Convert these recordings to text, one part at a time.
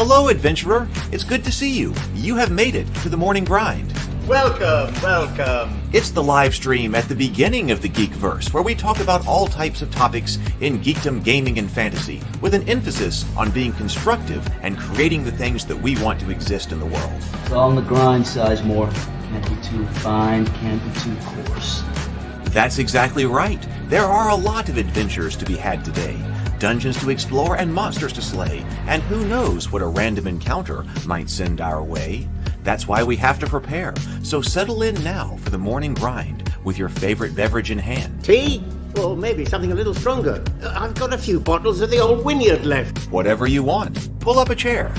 Hello, adventurer. It's good to see you. You have made it to the morning grind. Welcome, welcome. It's the live stream at the beginning of the Geekverse, where we talk about all types of topics in geekdom, gaming, and fantasy, with an emphasis on being constructive and creating the things that we want to exist in the world. It's all on the grind, Sizemore. Can't be too fine, can't be too coarse. That's exactly right. There are a lot of adventures to be had today. Dungeons to explore and monsters to slay, and who knows what a random encounter might send our way. That's why we have to prepare, so settle in now for the morning grind with your favorite beverage in hand. Tea? Or maybe something a little stronger. I've got a few bottles of the old Wynyard left. Whatever you want. Pull up a chair.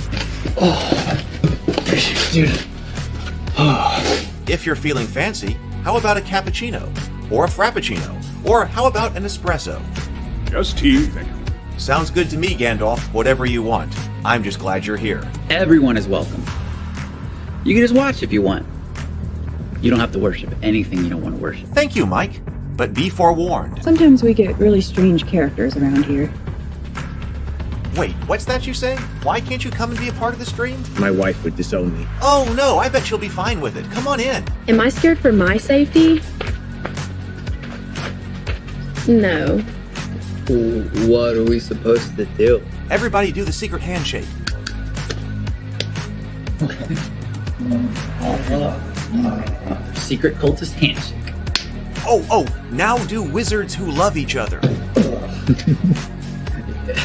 Dude. If you're feeling fancy, how about a cappuccino? Or a frappuccino? Or how about an espresso? Just tea, thank you. Sounds good to me, Gandalf. Whatever you want. I'm just glad you're here. Everyone is welcome. You can just watch if you want. You don't have to worship anything you don't want to worship. Thank you, Mike. But be forewarned. Sometimes we get really strange characters around here. Wait, what's that you say? Why can't you come and be a part of the stream? My wife would disown me. Oh no, I bet she'll be fine with it. Come on in. Am I scared for my safety? No. What are we supposed to do? Everybody do the secret handshake. Secret cultist handshake. Oh, now do wizards who love each other.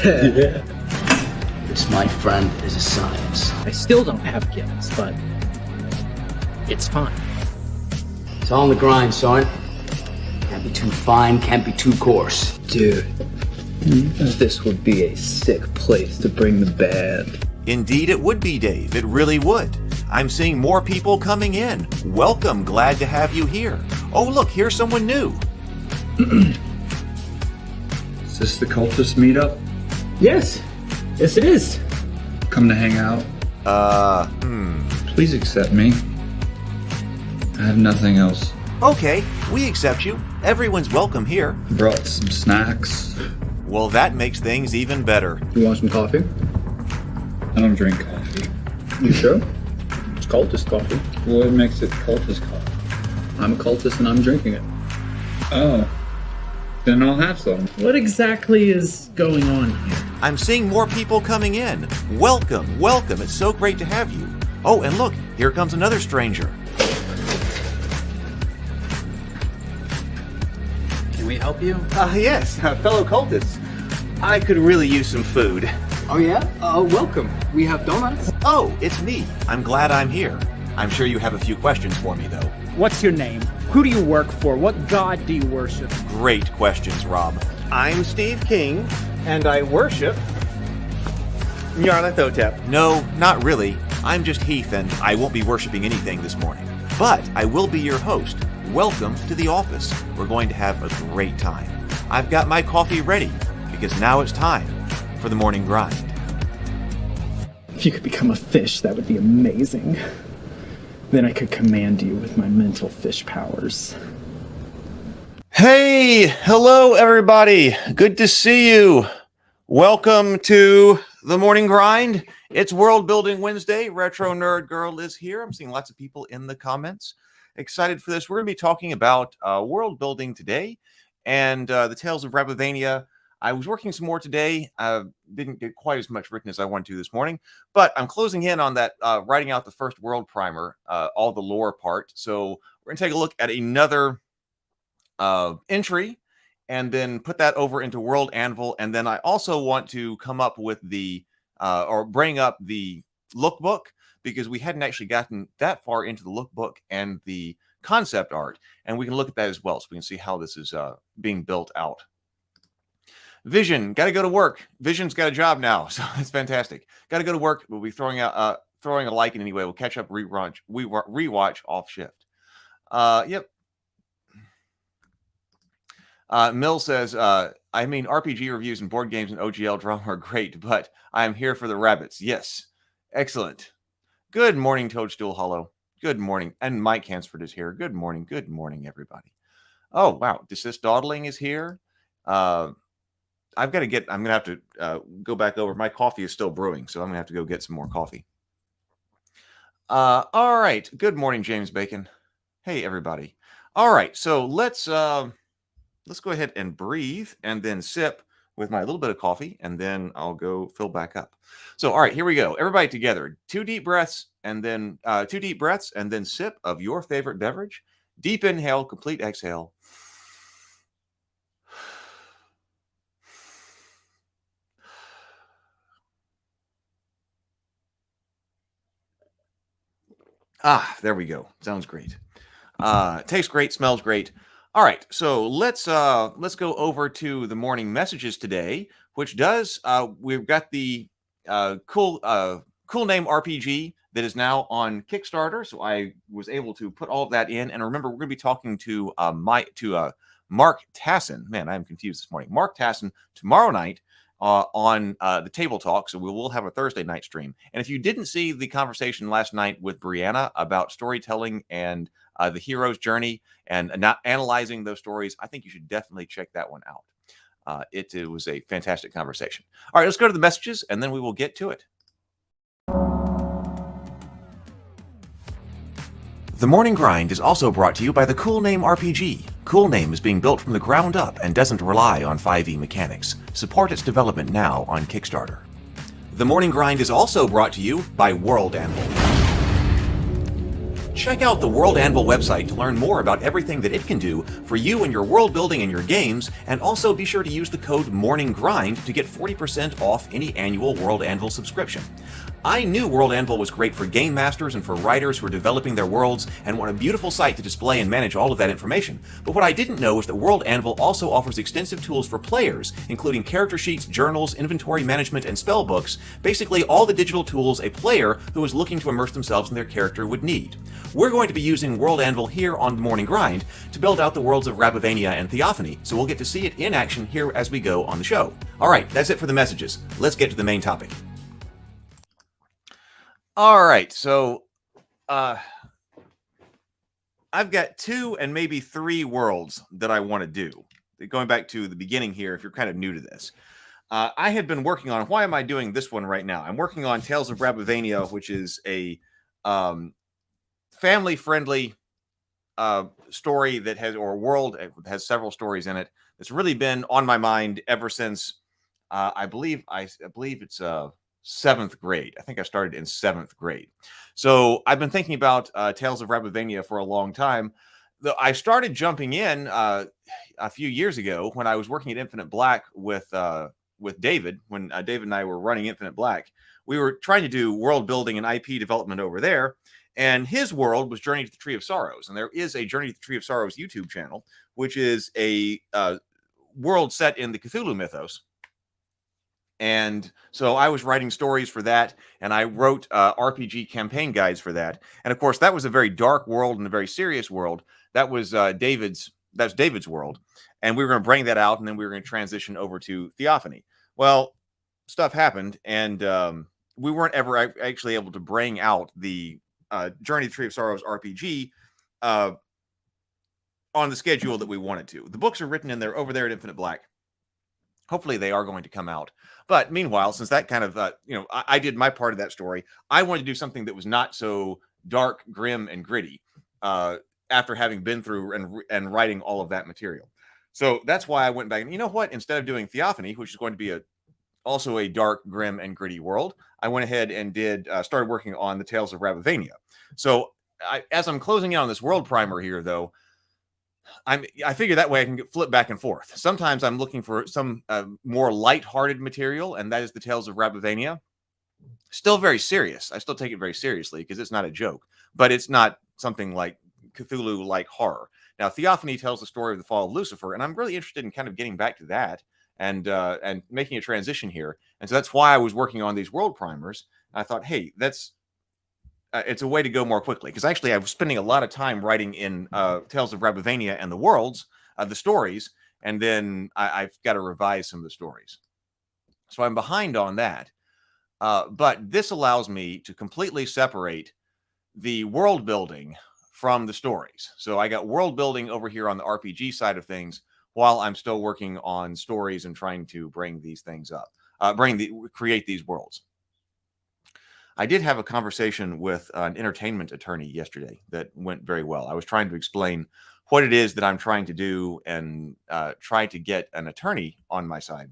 Yeah. This, my friend, is a science. I still don't have gifts, but it's fine. It's all on the grind, son. Can't be too fine, can't be too coarse. Dude, this would be a sick place to bring the band. Indeed it would be, Dave. It really would. I'm seeing more people coming in. Welcome. Glad to have you here. Oh, look, here's someone new. Is this the cultist meetup? Yes it is. Come to hang out? Please accept me. I have nothing else. Okay, we accept you. Everyone's welcome here. Brought some snacks. Well, that makes things even better. You want some coffee? I don't drink coffee. You sure? It's cultist coffee. What makes it cultist coffee? I'm a cultist and I'm drinking it. Oh. Then I'll have some. What exactly is going on here? I'm seeing more people coming in. Welcome. It's so great to have you. Oh, and look, here comes another stranger. Can we help you? Yes, fellow cultists. I could really use some food. Oh yeah? Welcome. We have donuts. Oh, it's me. I'm glad I'm here. I'm sure you have a few questions for me, though. What's your name? Who do you work for? What god do you worship? Great questions, Rob. I'm Steve King, and I worship Nyarlathotep. No, not really. I'm just Heath, and I won't be worshiping anything this morning. But I will be your host. Welcome to the office. We're going to have a great time. I've got my coffee ready, because now it's time for the morning grind. If you could become a fish, that would be amazing. Then I could command you with my mental fish powers. Hey, hello everybody. Good to see you. Welcome to the morning grind. It's World Building Wednesday. Retro Nerd Girl is here. I'm seeing lots of people in the comments. Excited for this. We're going to be talking about world building today and the Tales of Rabavania. I was working some more today. Didn't get quite as much written as I wanted to this morning, but I'm closing in on that, writing out the first world primer, all the lore part. So we're going to take a look at another entry and then put that over into World Anvil. And then I also want to come up with the, or bring up the lookbook, because we hadn't actually gotten that far into the lookbook and the concept art. And we can look at that as well, so we can see how this is being built out. Vision, got to go to work. Vision's got a job now, so it's fantastic. Got to go to work. We'll be throwing a like in anyway. We'll catch up, rewatch off shift. Yep. Mill says, I mean, RPG reviews and board games and OGL drama are great, but I am here for the rabbits. Yes. Excellent. Good morning, Toadstool Hollow. Good morning. And Mike Hansford is here. Good morning. Good morning, everybody. Oh, wow. Desist Dawdling is here. I'm going to have to go back over. My coffee is still brewing, so I'm going to have to go get some more coffee. All right. Good morning, James Bacon. Hey, everybody. All right. So let's go ahead and breathe and then sip with my little bit of coffee, and then I'll go fill back up. So, all right, here we go. Everybody together. 2 deep breaths and then 2 deep breaths and then sip of your favorite beverage. Deep inhale, complete exhale. Ah, there we go. Sounds great. Tastes great, smells great. All right, so let's go over to the morning messages today, which does we've got the cool name RPG that is now on Kickstarter. So I was able to put all of that in, and remember, we're going to be talking to Mark Tassin. Man, I'm confused this morning. Mark Tassin tomorrow night on the Table Talk. So we will have a Thursday night stream. And if you didn't see the conversation last night with Brianna about storytelling and the hero's journey and not analyzing those stories, I think you should definitely check that one out. It was a fantastic conversation. All right, let's go to the messages, and then we will get to it. The Morning Grind is also brought to you by the Cool Name RPG. Cool Name is being built from the ground up and doesn't rely on 5e mechanics. Support its development now on Kickstarter. The Morning Grind is also brought to you by World Anvil. Check out the World Anvil website to learn more about everything that it can do for you and your world building and your games, and also be sure to use the code MORNINGGRIND to get 40% off any annual World Anvil subscription. I knew World Anvil was great for game masters and for writers who are developing their worlds and want a beautiful site to display and manage all of that information. But what I didn't know is that World Anvil also offers extensive tools for players, including character sheets, journals, inventory management, and spell books, basically all the digital tools a player who is looking to immerse themselves in their character would need. We're going to be using World Anvil here on the Morning Grind to build out the worlds of Rabavania and Theophany, so we'll get to see it in action here as we go on the show. All right, that's it for the messages. Let's get to the main topic. All right, so I've got 2 and maybe 3 worlds that I want to do. Going back to the beginning here, if you're kind of new to this. I had been working on, why am I doing this one right now? I'm working on Tales of Rabavania, which is a family-friendly story that has, or world, it has several stories in it. It's really been on my mind ever since, I believe it's 7th grade. I think I started in 7th grade. So I've been thinking about Tales of Rabavania for a long time. I started jumping in a few years ago when I was working at Infinite Black with David. When David and I were running Infinite Black, we were trying to do world building and IP development over there. And his world was Journey to the Tree of Sorrows. And there is a Journey to the Tree of Sorrows YouTube channel, which is a world set in the Cthulhu mythos. And so I was writing stories for that, and I wrote RPG campaign guides for that. And of course, that was a very dark world and a very serious world. That was David's world. And we were going to bring that out, and then we were going to transition over to Theophany. Well, stuff happened, and we weren't ever actually able to bring out the Journey to the Tree of Sorrows RPG on the schedule that we wanted to. The books are written in there over there at Infinite Black. Hopefully they are going to come out. But meanwhile, since that kind of, I did my part of that story, I wanted to do something that was not so dark, grim, and gritty after having been through and writing all of that material. So that's why I went back. And you know what? Instead of doing Theophany, which is going to be also a dark, grim, and gritty world, I went ahead and started working on the Tales of Rabavania. So as I'm closing in on this world primer here, though, I figure that way I can flip back and forth. Sometimes I'm looking for some more lighthearted material, and that is the Tales of Rabavania. Still very serious. I still take it very seriously because it's not a joke, but it's not something like Cthulhu-like horror. Now, Theophany tells the story of the fall of Lucifer, and I'm really interested in kind of getting back to that and making a transition here. And so that's why I was working on these world primers. I thought, hey, it's a way to go more quickly, because actually I was spending a lot of time writing in Tales of Rabavania and the worlds, the stories, and then I've got to revise some of the stories. So I'm behind on that. But this allows me to completely separate the world building from the stories. So I got world building over here on the RPG side of things, while I'm still working on stories and trying to bring these things up, create these worlds. I did have a conversation with an entertainment attorney yesterday that went very well. I was trying to explain what it is that I'm trying to do and try to get an attorney on my side.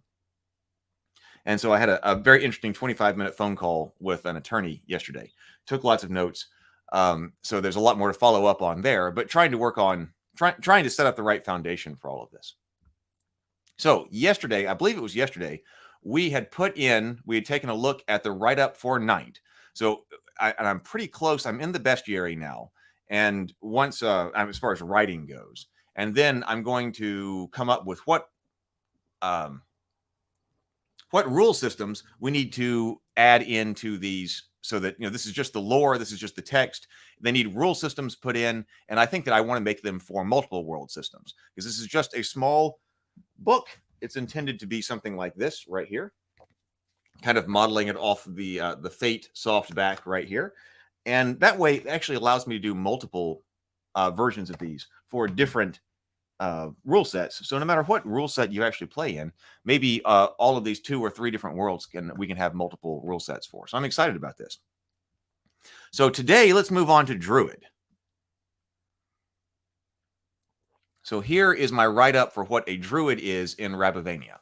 And so I had a very interesting 25-minute phone call with an attorney yesterday. Took lots of notes. So there's a lot more to follow up on there, but trying to work on trying to set up the right foundation for all of this. So yesterday, I believe it was yesterday, we had taken a look at the write-up for Night. So I'm pretty close. I'm in the bestiary now. And once, as far as writing goes, and then I'm going to come up with what rule systems we need to add into these, so that, this is just the lore, this is just the text. They need rule systems put in, and I think that I want to make them for multiple world systems, because this is just a small book. It's intended to be something like this right here, kind of modeling it off the Fate soft back right here. And that way it actually allows me to do multiple versions of these for different rule sets. So no matter what rule set you actually play in, maybe all of these 2 or 3 different worlds we can have multiple rule sets for. So I'm excited about this. So today, let's move on to Druid. So here is my write-up for what a Druid is in Rabavania.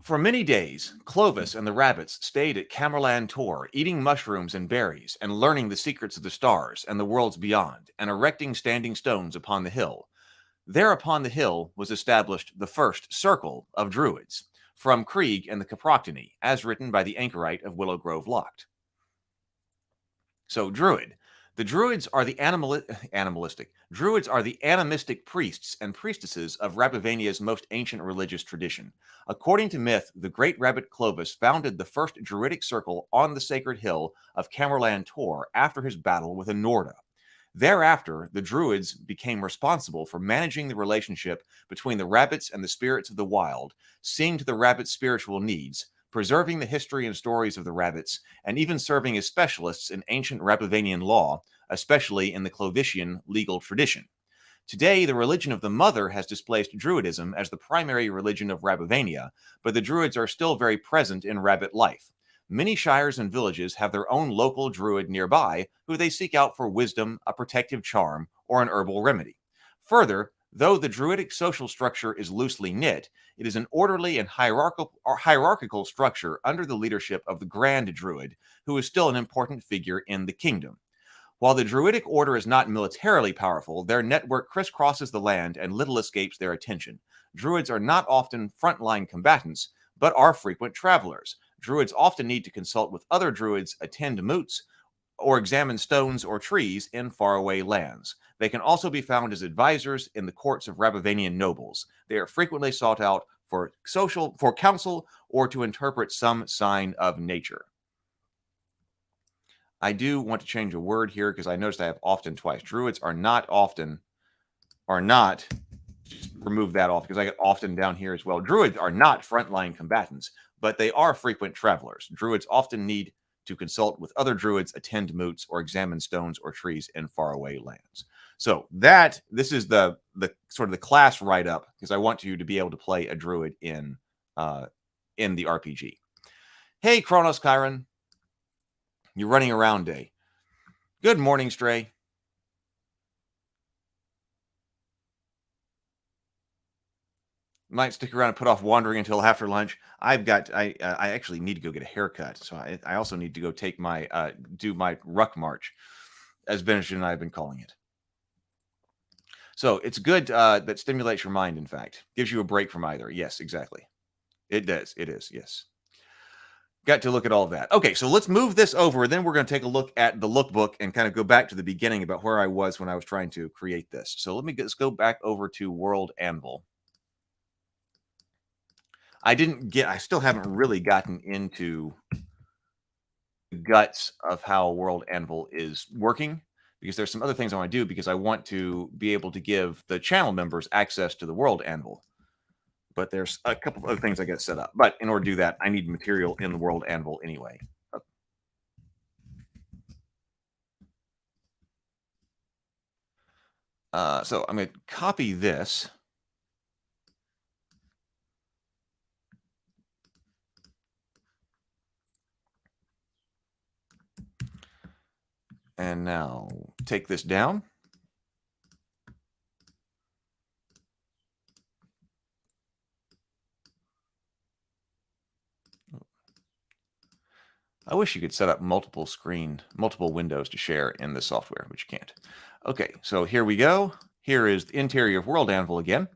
For many days, Clovis and the rabbits stayed at Camerland Tor, eating mushrooms and berries, and learning the secrets of the stars and the worlds beyond, and erecting standing stones upon the hill. There upon the hill was established the first circle of Druids, from Krieg and the Caproctony, as written by the anchorite of Willow Grove Locht. So, Druid. The Druids are the animalistic. Druids are the animistic priests and priestesses of Rabavania's most ancient religious tradition. According to myth, the great rabbit Clovis founded the first Druidic circle on the sacred hill of Camerland Tor after his battle with a Norda. Thereafter, the Druids became responsible for managing the relationship between the rabbits and the spirits of the wild, seeing to the rabbits' spiritual needs, preserving the history and stories of the rabbits, and even serving as specialists in ancient Rabavanian law, especially in the Clovician legal tradition. Today, the religion of the Mother has displaced Druidism as the primary religion of Rabavania, but the Druids are still very present in rabbit life. Many shires and villages have their own local Druid nearby, who they seek out for wisdom, a protective charm, or an herbal remedy. Further, though the Druidic social structure is loosely knit, it is an orderly and hierarchical structure under the leadership of the Grand Druid, who is still an important figure in the kingdom. While the Druidic order is not militarily powerful, their network crisscrosses the land and little escapes their attention. Druids are not often frontline combatants, but are frequent travelers. Druids often need to consult with other Druids, attend moots, or examine stones or trees in faraway lands. They can also be found as advisors in the courts of Rabavanian nobles. They are frequently sought out for counsel or to interpret some sign of nature. I do want to change a word here because I noticed I have often twice. Druids are not, just remove that off because I get often down here as well. Druids are not frontline combatants, but they are frequent travelers. Druids often need to consult with other Druids, attend moots, or examine stones or trees in faraway lands. So this is the sort of the class write-up, because I want you to be able to play a Druid in the RPG. Hey, Kronos Chiron. You're running around day. Good morning, Stray. Might stick around and put off wandering until after lunch. I actually need to go get a haircut, so I also need to go take my do my ruck march, as Benjamin and I have been calling it. So it's good that stimulates your mind. In fact, gives you a break from either. Yes, exactly. It does. It is. Yes. Got to look at all of that. Okay, so let's move this over. Then we're going to take a look at the lookbook and kind of go back to the beginning about where I was when I was trying to create this. So let's go back over to World Anvil. I still haven't really gotten into the guts of how World Anvil is working, because there's some other things I want to do, because I want to be able to give the channel members access to the World Anvil. But there's a couple of other things I got set up. But in order to do that, I need material in the World Anvil anyway. So I'm going to copy this. And now take this down. I wish you could set up multiple windows to share in the software, but you can't. Okay, so here we go. Here is the interior of World Anvil again.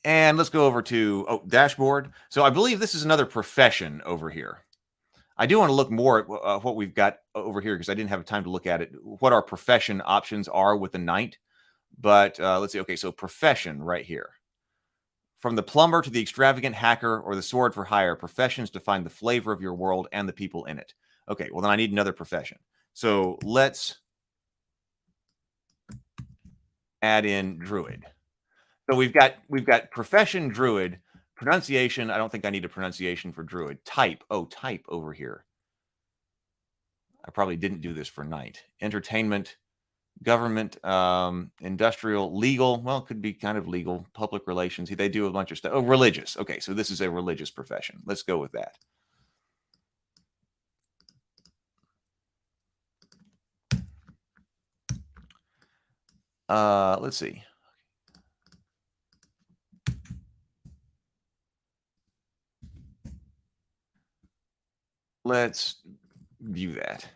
And let's go over to dashboard. So I believe this is another profession over here. I do want to look more at what we've got over here because I didn't have time to look at it, what our profession options are with the knight. But let's see. Okay, so profession right here. From the plumber to the extravagant hacker or the sword for hire, professions define the flavor of your world and the people in it. Okay, well, then I need another profession. So let's add in druid. So we've got profession druid, pronunciation. I don't think I need a pronunciation for druid. Type. Oh, type over here. I probably didn't do this for knight. Entertainment, government, industrial, legal. Well, it could be kind of legal, public relations. They do a bunch of stuff. Oh, religious. Okay, so this is a religious profession. Let's go with that. Let's see. Let's view that.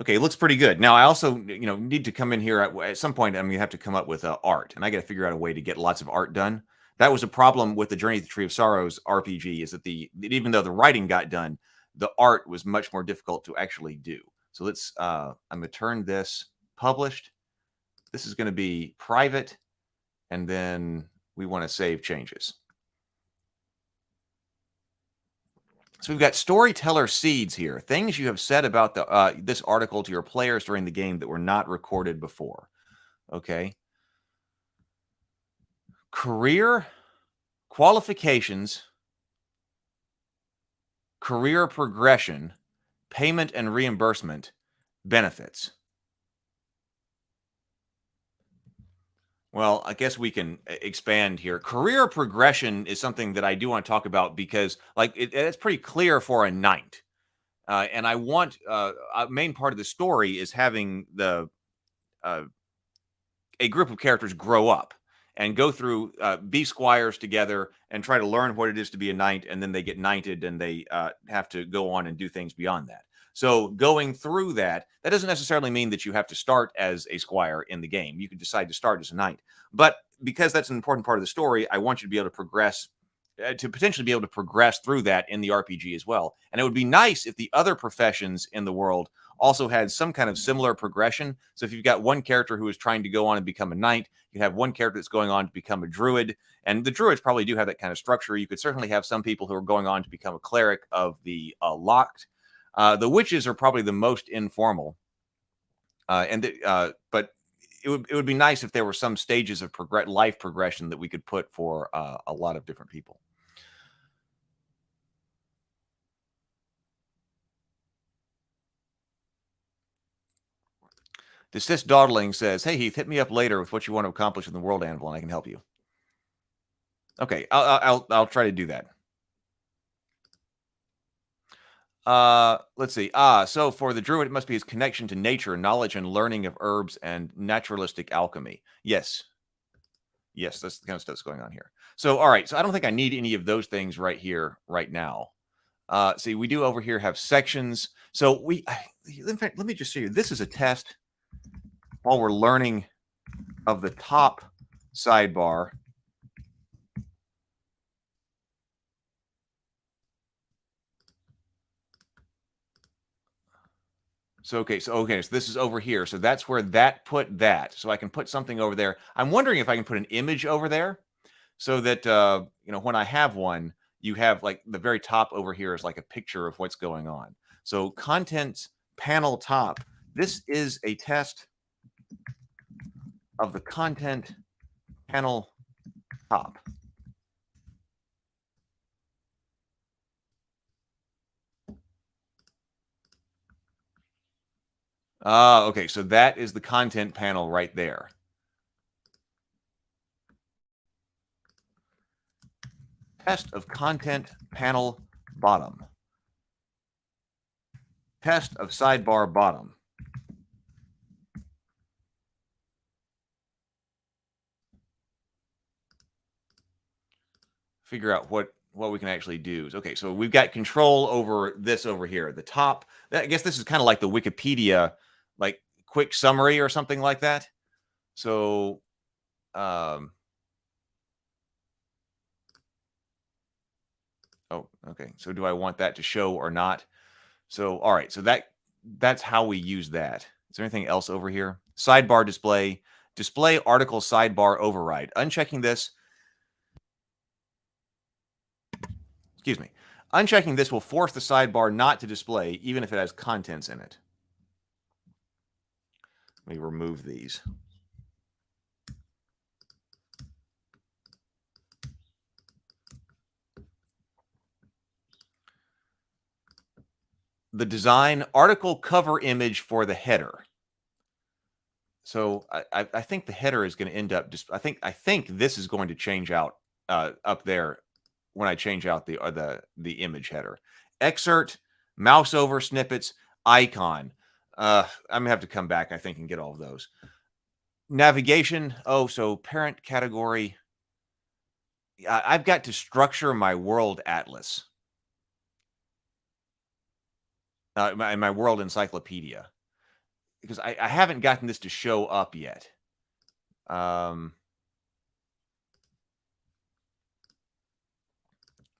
Okay, it looks pretty good. Now, I also, need to come in here at some point. I'm going to have to come up with art, and I got to figure out a way to get lots of art done. That was a problem with the Journey to the Tree of Sorrows RPG, is that even though the writing got done, the art was much more difficult to actually do. So let's, I'm going to turn this published. This is going to be private, and then we want to save changes. So we've got storyteller seeds here, things you have said about this article to your players during the game that were not recorded before. Okay. Career, qualifications, career progression, payment and reimbursement, benefits. Well, I guess we can expand here. Career progression is something that I do want to talk about because, like, it's pretty clear for a knight. And I want a main part of the story is having a group of characters grow up and go through, be squires together and try to learn what it is to be a knight. And then they get knighted and they have to go on and do things beyond that. So going through that doesn't necessarily mean that you have to start as a squire in the game. You could decide to start as a knight. But because that's an important part of the story, I want you to be able to progress, to potentially be able to progress through that in the RPG as well. And it would be nice if the other professions in the world also had some kind of similar progression. So if you've got one character who is trying to go on and become a knight, you have one character that's going on to become a druid. And the druids probably do have that kind of structure. You could certainly have some people who are going on to become a cleric of the locked. The witches are probably the most informal, but it would be nice if there were some stages of life progression that we could put for a lot of different people. Desist Dawdling says, "Hey Heath, hit me up later with what you want to accomplish in the World Anvil, and I can help you." Okay, I'll try to do that. Let's see. So for the druid, it must be his connection to nature, knowledge, and learning of herbs and naturalistic alchemy. Yes, that's the kind of stuff that's going on here. So, all right. So I don't think I need any of those things right here, right now. See, we do over here have sections. So in fact, let me just show you. This is a test while we're learning of the top sidebar. So this is over here. So that's where that put that. So I can put something over there. I'm wondering if I can put an image over there so that, when I have one, you have like the very top over here is like a picture of what's going on. So content panel top. This is a test of the content panel top. Okay, so that is the content panel right there. Test of content panel bottom. Test of sidebar bottom. Figure out what we can actually do. Okay, so we've got control over this over here. The top, I guess this is kind of like the Wikipedia, like quick summary or something like that. So, oh, okay. So do I want that to show or not? So, all right. So that's how we use that. Is there anything else over here? Sidebar display, display article sidebar override. Unchecking this. Excuse me. Unchecking this will force the sidebar not to display, even if it has contents in it. Let me remove these. The design article cover image for the header. So I think the header is going to end up just. I think this is going to change out up there when I change out the image header. Excerpt, mouse over snippets, icon. I'm gonna have to come back, I think, and get all of those. Navigation. Oh, so parent category. I've got to structure my world atlas. My world encyclopedia, because I haven't gotten this to show up yet.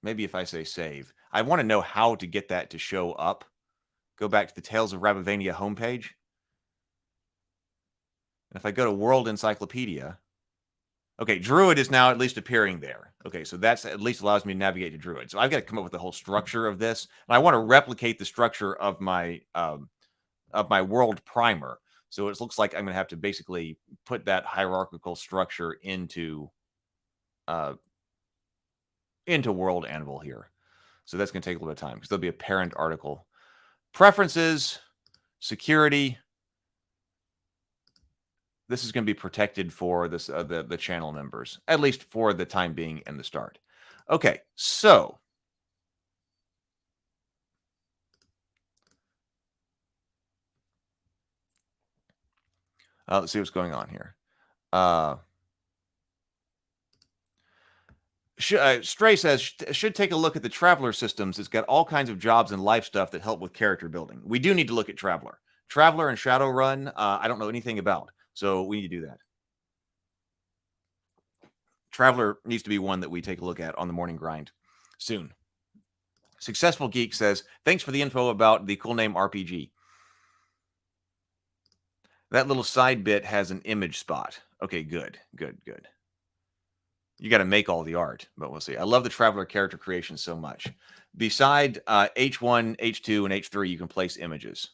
Maybe if I say save, I want to know how to get that to show up. Go back to the Tales of Rabavania homepage. And if I go to World Encyclopedia, okay, Druid is now at least appearing there. Okay, so that's at least allows me to navigate to Druid. So I've got to come up with the whole structure of this. And I want to replicate the structure of my world primer. So it looks like I'm going to have to basically put that hierarchical structure into World Anvil here. So that's going to take a little bit of time because there'll be a parent article. Preferences, security. This is going to be protected for this the channel members, at least for the time being and the start. Okay, so let's see what's going on here. Stray says, should take a look at the Traveler systems. It's got all kinds of jobs and life stuff that help with character building. We do need to look at Traveler. Traveler and Shadowrun, I don't know anything about. So we need to do that. Traveler needs to be one that we take a look at on the morning grind soon. Successful Geek says, thanks for the info about the cool name RPG. That little side bit has an image spot. Okay, good. You got to make all the art, but we'll see. I love the Traveler character creation so much. Beside H1, H2, and H3, you can place images.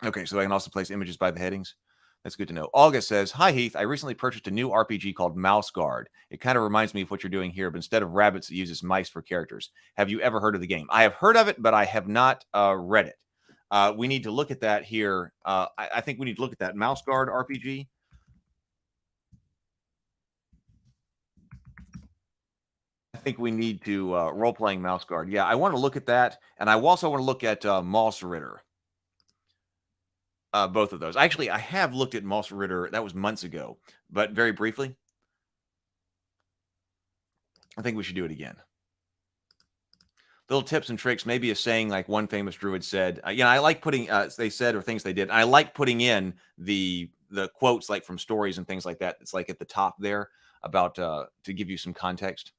Okay, so I can also place images by the headings. That's good to know. Olga says, hi, Heath. I recently purchased a new RPG called Mouse Guard. It kind of reminds me of what you're doing here, but instead of rabbits, it uses mice for characters. Have you ever heard of the game? I have heard of it, but I have not read it. We need to look at that here. I think we need to look at that Mouse Guard RPG. I think we need to role-playing Mouse Guard. Yeah, I want to look at that, and I also want to look at Moss Ritter. Both of those. Actually, I have looked at Moss Ritter. That was months ago, but very briefly. I think we should do it again. Little tips and tricks, maybe a saying like one famous druid said. I like putting, they said, or things they did. I like putting in the quotes like from stories and things like that. It's like at the top there about to give you some context.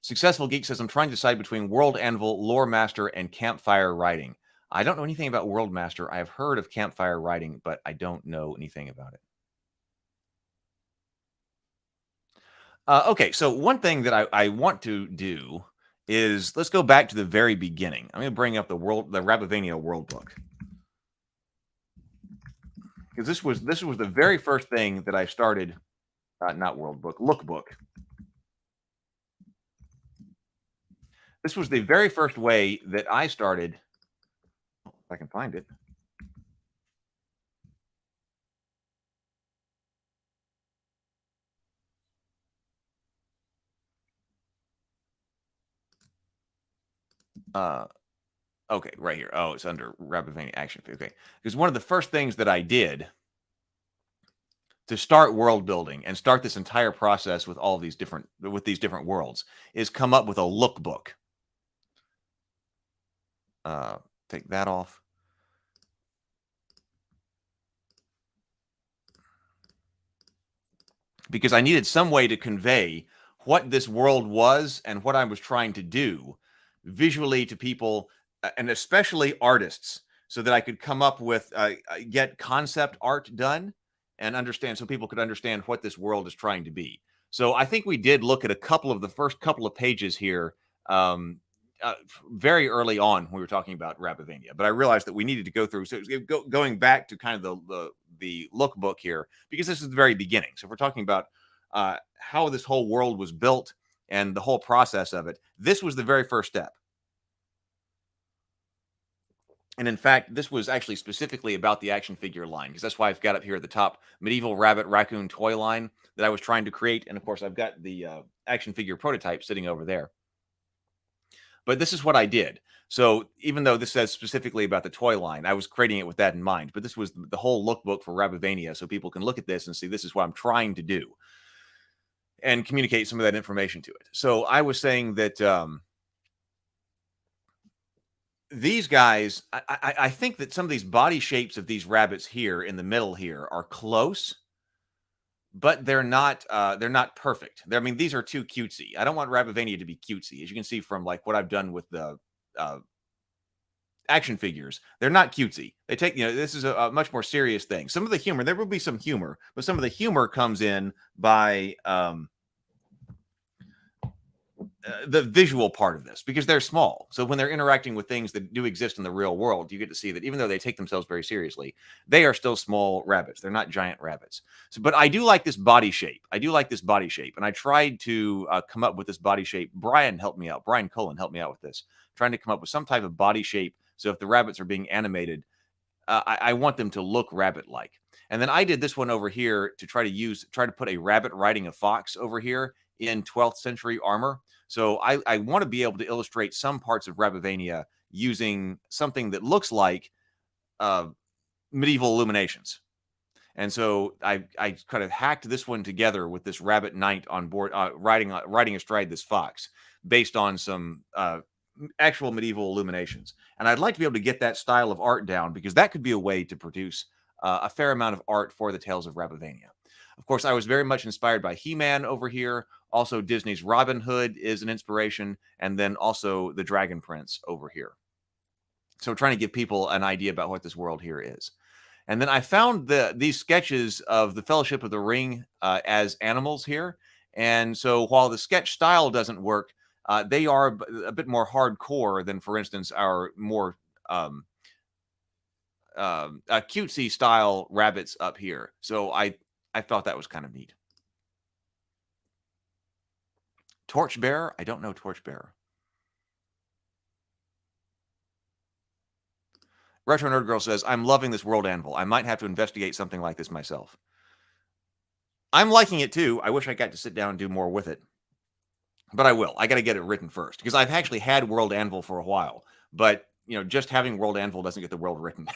Successful Geek says, I'm trying to decide between World Anvil, Lore Master, and Campfire Writing. I don't know anything about World Master. I have heard of Campfire Writing, but I don't know anything about it. Okay, so one thing that I want to do is let's go back to the very beginning. I'm going to bring up the Rabavania World Book. Because this was the very first thing that I started, not World Book, Lookbook. This was the very first way that I started. I can find it. Okay, right here. Oh, it's under Rabbivania Action. Okay, because one of the first things that I did to start world building and start this entire process with all these different worlds is come up with a lookbook. Take that off. Because I needed some way to convey what this world was and what I was trying to do visually to people, and especially artists, so that I could come up with, get concept art done and understand, so people could understand what this world is trying to be. So I think we did look at the first couple of pages here, very early on when we were talking about Rabbivania, but I realized that we needed to go through. So going back to kind of the lookbook here, because this is the very beginning. So if we're talking about how this whole world was built and the whole process of it, this was the very first step. And in fact, this was actually specifically about the action figure line, because that's why I've got up here at the top, medieval rabbit raccoon toy line that I was trying to create. And of course, I've got the action figure prototype sitting over there. But this is what I did. So even though this says specifically about the toy line, I was creating it with that in mind. But this was the whole lookbook for Rabbivania, so people can look at this and see this is what I'm trying to do and communicate some of that information to it. So I was saying that these guys, I think that some of these body shapes of these rabbits here in the middle here are close, but they're not perfect. I mean, these are too cutesy. I don't want Rabbivania to be cutesy. As you can see from like what I've done with the action figures, they're not cutesy. They take, this is a much more serious thing. Some of the humor, there will be some humor, but some of the humor comes in by the visual part of this, because they're small. So when they're interacting with things that do exist in the real world, you get to see that even though they take themselves very seriously, they are still small rabbits. They're not giant rabbits. So, but I do like this body shape. And I tried to come up with this body shape. Brian helped me out. Brian Cullen helped me out with this, trying to come up with some type of body shape. So if the rabbits are being animated, I want them to look rabbit-like. And then I did this one over here to try to put a rabbit riding a fox over here in 12th century armor. So I want to be able to illustrate some parts of Rabbivania using something that looks like medieval illuminations. And so I kind of hacked this one together with this rabbit knight on board, riding astride this fox, based on some actual medieval illuminations. And I'd like to be able to get that style of art down, because that could be a way to produce a fair amount of art for the Tales of Rabbivania. Of course, I was very much inspired by He-Man over here. Also, Disney's Robin Hood is an inspiration, and then also the Dragon Prince over here. So trying to give people an idea about what this world here is. And then I found these sketches of the Fellowship of the Ring as animals here. And so while the sketch style doesn't work, they are a bit more hardcore than, for instance, our more cutesy style rabbits up here. So I thought that was kind of neat. Torchbearer? I don't know Torchbearer. Retro Nerd Girl says, I'm loving this World Anvil. I might have to investigate something like this myself. I'm liking it too. I wish I got to sit down and do more with it. But I will. I got to get it written first, because I've actually had World Anvil for a while. But, just having World Anvil doesn't get the world written.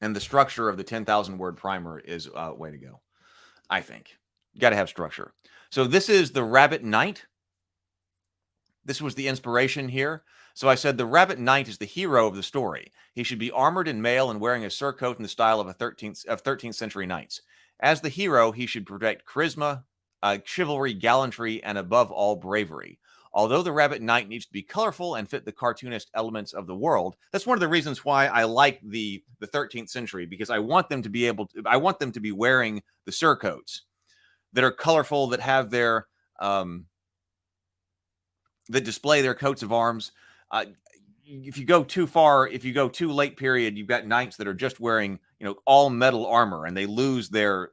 And the structure of the 10,000 word primer is a way to go, I think. Got to have structure. So this is the Rabbit Knight. This was the inspiration here. So I said the Rabbit Knight is the hero of the story. He should be armored in mail and wearing a surcoat in the style of 13th century knights. As the hero, he should protect charisma, chivalry, gallantry, and above all, bravery. Although the Rabbit Knight needs to be colorful and fit the cartoonist elements of the world, that's one of the reasons why I like the 13th century, because I want them to be wearing the surcoats that are colorful, that have their that display their coats of arms. If you go too far, if you go too late period, you've got knights that are just wearing, all metal armor, and they lose their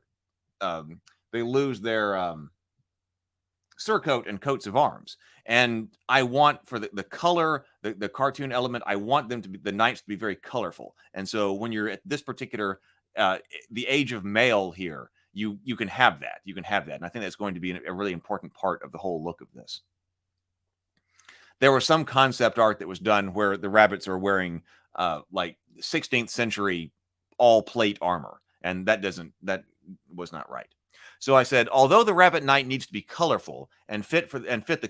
surcoat and coats of arms. And I want for the color, the cartoon element, I want them to be the knights to be very colorful. And so when you're at this particular the age of mail here, you can have that. You can have that. And I think that's going to be a really important part of the whole look of this. There was some concept art that was done where the rabbits are wearing like 16th century all plate armor, and that was not right. So I said, although the Rabbit Knight needs to be colorful and fit the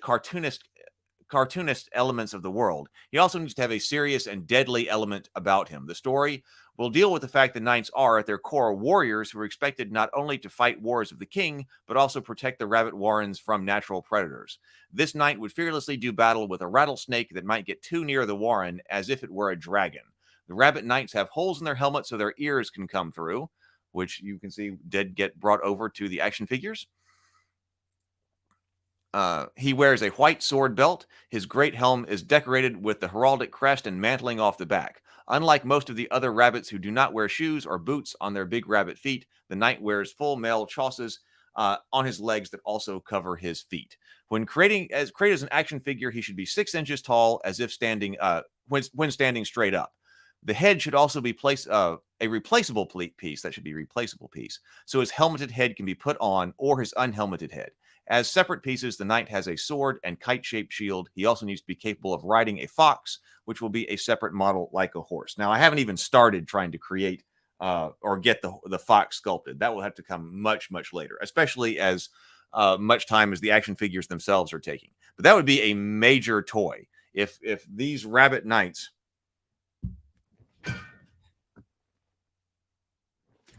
cartoonist elements of the world, he also needs to have a serious and deadly element about him. The story will deal with the fact that knights are, at their core, warriors who are expected not only to fight wars of the king, but also protect the rabbit warrens from natural predators. This knight would fearlessly do battle with a rattlesnake that might get too near the warren as if it were a dragon. The rabbit knights have holes in their helmets so their ears can come through, which you can see did get brought over to the action figures. He wears a white sword belt. His great helm is decorated with the heraldic crest and mantling off the back. Unlike most of the other rabbits who do not wear shoes or boots on their big rabbit feet, the knight wears full mail chausses on his legs that also cover his feet. When created as an action figure, he should be 6 inches tall, as if standing when standing straight up. The head should also be a replaceable piece. That should be a replaceable piece. So his helmeted head can be put on, or his unhelmeted head. As separate pieces, the knight has a sword and kite-shaped shield. He also needs to be capable of riding a fox, which will be a separate model like a horse. Now, I haven't even started trying to create or get the fox sculpted. That will have to come much, much later, especially as much time as the action figures themselves are taking. But that would be a major toy. If these rabbit knights...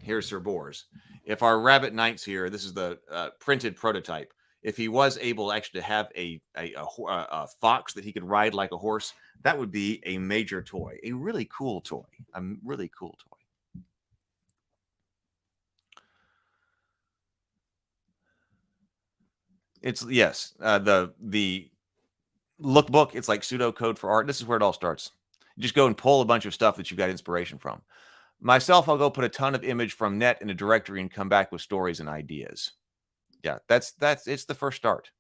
Here's Sir Bors. If our rabbit knights here, this is the printed prototype. If he was able actually to have a fox that he could ride like a horse, that would be a major toy, a really cool toy, a really cool toy. It's yes, the lookbook. It's like pseudocode for art. This is where it all starts. You just go and pull a bunch of stuff that you've got inspiration from. Myself, I'll go put a ton of image from net in a directory and come back with stories and ideas. Yeah, that's it's the first start.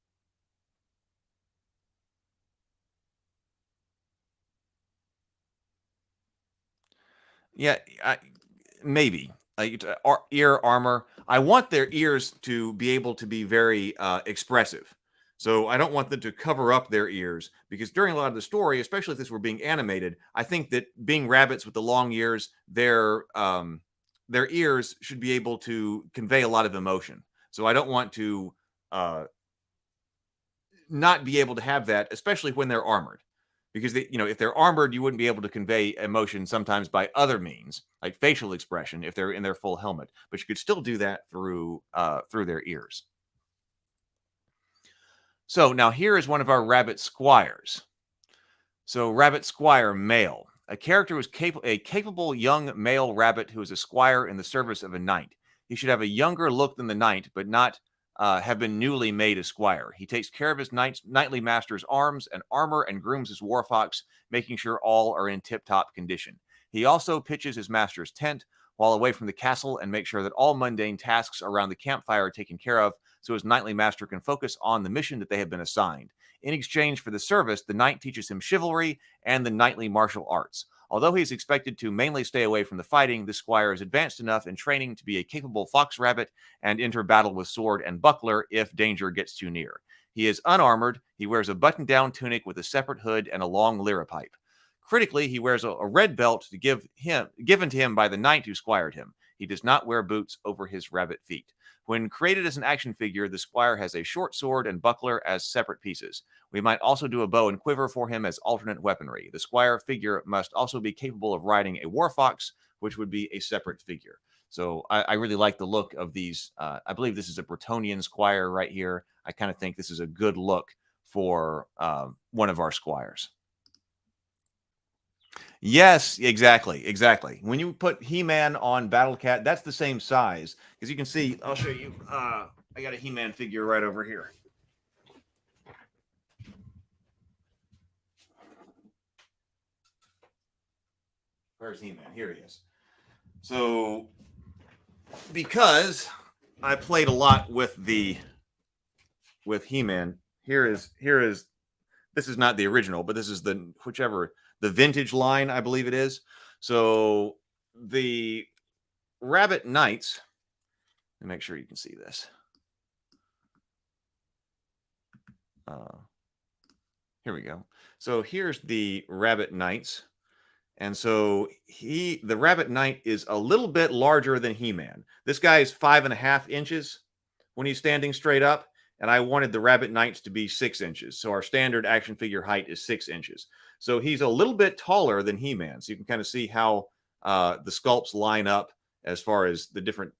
Yeah, maybe ear armor. I want their ears to be able to be very expressive. So I don't want them to cover up their ears, because during a lot of the story, especially if this were being animated, I think that being rabbits with the long ears, their ears should be able to convey a lot of emotion. So I don't want to not be able to have that, especially when they're armored, because if they're armored, you wouldn't be able to convey emotion sometimes by other means, like facial expression, if they're in their full helmet. But you could still do that through their ears. So now here is one of our rabbit squires. So rabbit squire male. A character who is a capable young male rabbit who is a squire in the service of a knight. He should have a younger look than the knight, but not have been newly made a squire. He takes care of his knightly master's arms and armor and grooms his war fox, making sure all are in tip-top condition. He also pitches his master's tent while away from the castle and makes sure that all mundane tasks around the campfire are taken care of, so his knightly master can focus on the mission that they have been assigned. In exchange for the service, the knight teaches him chivalry and the knightly martial arts. Although he is expected to mainly stay away from the fighting, the squire is advanced enough in training to be a capable fox rabbit and enter battle with sword and buckler if danger gets too near. He is unarmored. He wears a button-down tunic with a separate hood and a long liripipe. Critically, he wears a red belt given to him by the knight who squired him. He does not wear boots over his rabbit feet. When created as an action figure, the squire has a short sword and buckler as separate pieces. We might also do a bow and quiver for him as alternate weaponry. The squire figure must also be capable of riding a war fox, which would be a separate figure. So I really like the look of these. I believe this is a Bretonian squire right here. I kind of think this is a good look for one of our squires. Yes, exactly. When you put He-Man on Battle Cat, that's the same size. As you can see, I'll show you. I got a He-Man figure right over here. Where's He-Man? Here he is. So, because I played a lot with the with He-Man. Here is this is not the original, but this is the vintage line, I believe it is. So the Rabbit Knights, let me make sure you can see this. Here we go. So here's the Rabbit Knights. And so the Rabbit Knight is a little bit larger than He-Man. This guy is 5.5 inches when he's standing straight up. And I wanted the Rabbit Knights to be 6 inches. So our standard action figure height is 6 inches. So he's a little bit taller than He-Man. So you can kind of see how the sculpts line up as far as the different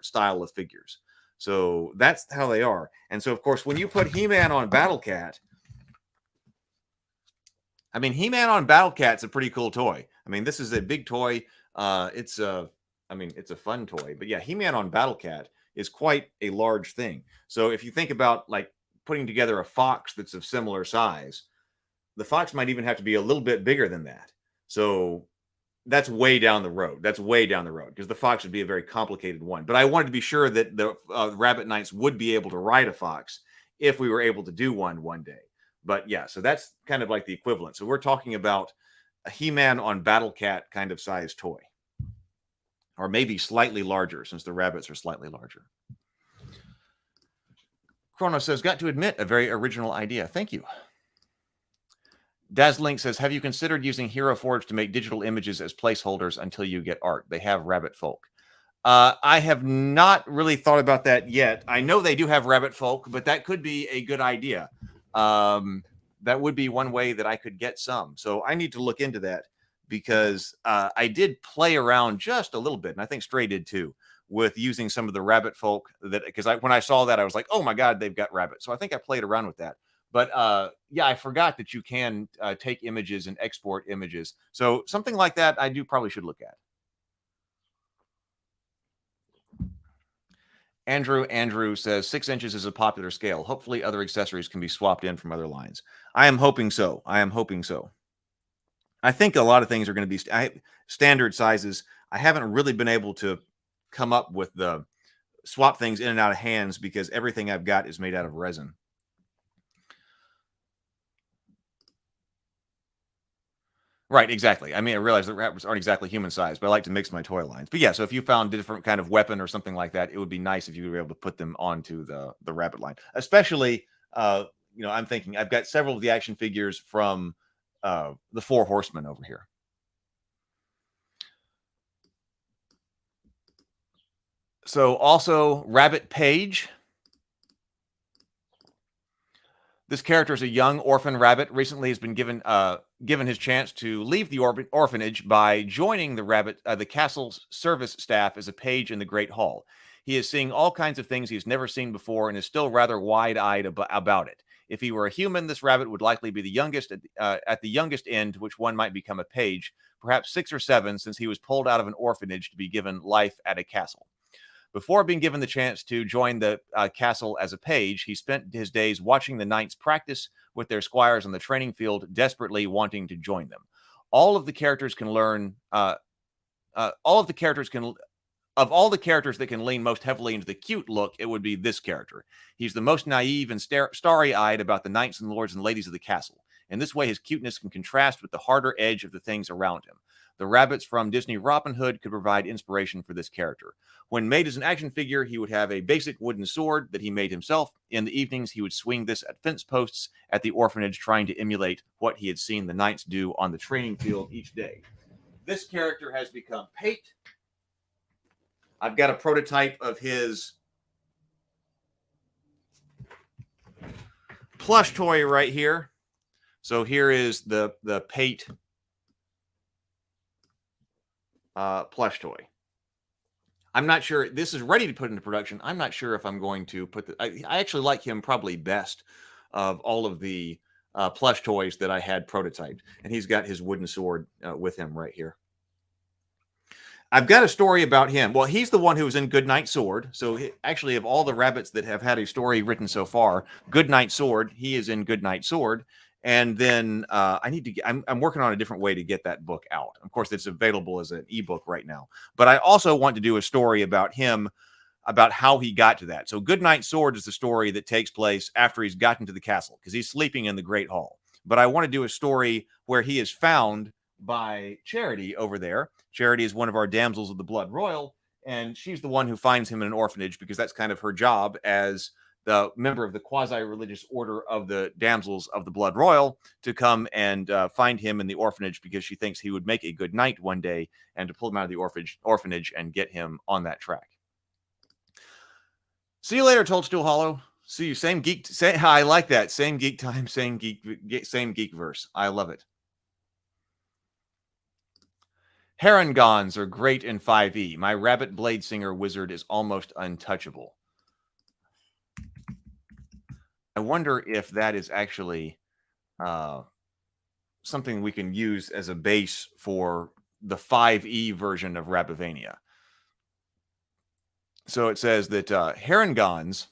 style of figures. So that's how they are. And so, of course, when you put He-Man on Battle Cat, I mean, He-Man on Battle Cat's a pretty cool toy. I mean, this is a big toy. It's a fun toy. But yeah, He-Man on Battle Cat is quite a large thing. So if you think about like putting together a fox that's of similar size, the fox might even have to be a little bit bigger than that. So that's way down the road. That's way down the road because the fox would be a very complicated one. But I wanted to be sure that the Rabbit Knights would be able to ride a fox if we were able to do one day. But yeah, so that's kind of like the equivalent. So we're talking about a He-Man on Battle Cat kind of size toy. Or maybe slightly larger, since the rabbits are slightly larger. Chrono says, got to admit, a very original idea. Thank you. Dazlink says, have you considered using Hero Forge to make digital images as placeholders until you get art? They have rabbit folk. I have not really thought about that yet. I know they do have rabbit folk, but that could be a good idea. That would be one way that I could get some. So I need to look into that. Because I did play around just a little bit, and I think Stray did too, with using some of the rabbit folk. Because when I saw that, I was like, "Oh my God, they've got rabbits!" So I think I played around with that. But yeah, I forgot that you can take images and export images. So something like that, I probably should look at. Andrew says 6 inches is a popular scale. Hopefully, other accessories can be swapped in from other lines. I am hoping so. I think a lot of things are going to be standard sizes. I haven't really been able to come up with the swap things in and out of hands because everything I've got is made out of resin. Right, exactly. I mean, I realize that rabbits aren't exactly human size, but I like to mix my toy lines. But yeah, so if you found a different kind of weapon or something like that, it would be nice if you were able to put them onto the rabbit line. Especially, I'm thinking I've got several of the action figures from the Four Horsemen over here. So also Rabbit Page. This character is a young orphan rabbit. Recently has been given his chance to leave the orphanage by joining the castle's service staff as a page in the Great Hall. He is seeing all kinds of things he's never seen before and is still rather wide-eyed about it. If he were a human, this rabbit would likely be the youngest at the youngest end, which one might become a page, perhaps 6 or 7, since he was pulled out of an orphanage to be given life at a castle. Before being given the chance to join the castle as a page, he spent his days watching the knights practice with their squires on the training field, desperately wanting to join them. All of the characters can learn. Of all the characters that can lean most heavily into the cute look, it would be this character. He's the most naive and starry-eyed about the knights and lords and ladies of the castle. In this way, his cuteness can contrast with the harder edge of the things around him. The rabbits from Disney Robin Hood could provide inspiration for this character. When made as an action figure, he would have a basic wooden sword that he made himself. In the evenings, he would swing this at fence posts at the orphanage, trying to emulate what he had seen the knights do on the training field each day. This character has become Pate. I've got a prototype of his plush toy right here. So here is the Pate plush toy. I'm not sure. This is ready to put into production. I'm not sure if I'm going to put I actually like him probably best of all of the plush toys that I had prototyped. And he's got his wooden sword with him right here. I've got a story about him. Well, he's the one who was in Goodnight Sword. So actually, of all the rabbits that have had a story written so far, Goodnight Sword, he is in Goodnight Sword. And then I'm working on a different way to get that book out. Of course, it's available as an ebook right now. But I also want to do a story about him about how he got to that. So Goodnight Sword is the story that takes place after he's gotten to the castle because he's sleeping in the Great Hall. But I want to do a story where he is found by Charity over there. Charity is one of our damsels of the Blood Royal, and she's the one who finds him in an orphanage because that's kind of her job as the member of the quasi-religious order of the damsels of the Blood Royal to come and find him in the orphanage because she thinks he would make a good knight one day, and to pull him out of the orphanage and get him on that track. See you later, Toadstool Hollow. See you. Same geek. I like that. Same geek time. Same Geekverse. I love it. Herringons are great in 5e. My Rabbit Blade Singer wizard is almost untouchable. I wonder if that is actually something we can use as a base for the 5e version of Rabivania. So it says that Herringons